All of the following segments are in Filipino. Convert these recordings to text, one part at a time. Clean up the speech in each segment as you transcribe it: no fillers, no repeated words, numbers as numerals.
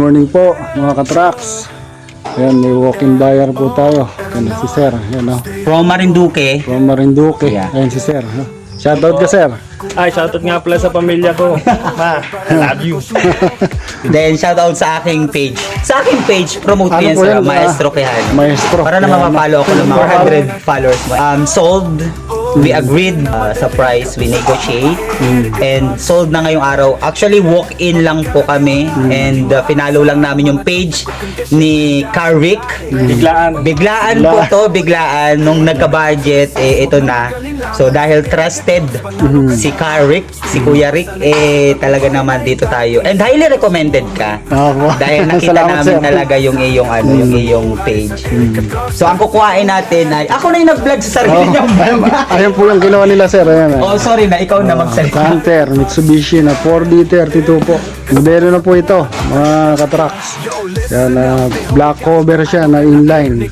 Morning po mga katraks. Ayan, may walk-in buyer po tayo. Ayan si Sir. Ayan, From Marinduque. from Marinduque. Yeah. Ayan si Sir. Shoutout ka, Sir. Ay, shoutout nga pala sa pamilya ko. Ma, I love you. Then shout out sa aking page. Sa aking page, promote Ano yan po sa yan? Maestro Quijano. Maestro. Para naman Ayan. mapalo ako ng mga 100 followers mo. Sold. We agreed sa price, we negotiate. And sold na ngayong araw. Actually, walk-in lang po kami. And pinalo lang namin yung page ni Carrick. Biglaan. Biglaan po to, biglaan. Nung nagka-budget, ito na. So, dahil trusted si Carrick, si Kuya Rick, talaga naman dito tayo. And highly recommended ka. Ako. Dahil nakita Salamat, namin Sir. talaga yung iyong yung iyong page. So, ang kukuhain natin ay, ako na yung nag-vlog sa sarili niyang vlog. Ayan po yung ginawa nila, Sir. Ayan. Oh, sorry na, ikaw na magsalita. Hunter, Mitsubishi na 4D32 po. Modelo na po ito, mga katraks. Ayan, black cover siya na inline.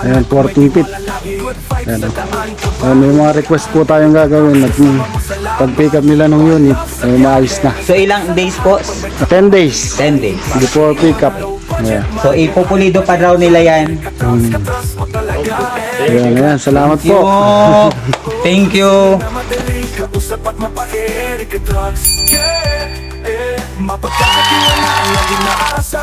Ayan, 14 feet. Ayan, ayan, may mga request po tayong gagawin. Pag pick up nila ng unit, ay maayos na. So, ilang days po? 10 days 10 days. before pick up. Ayan, So, ipupulido pa raw nila yan. ayan, ayan. Salamat po. Thank you. Mapagkakatiwala, lagi na asa.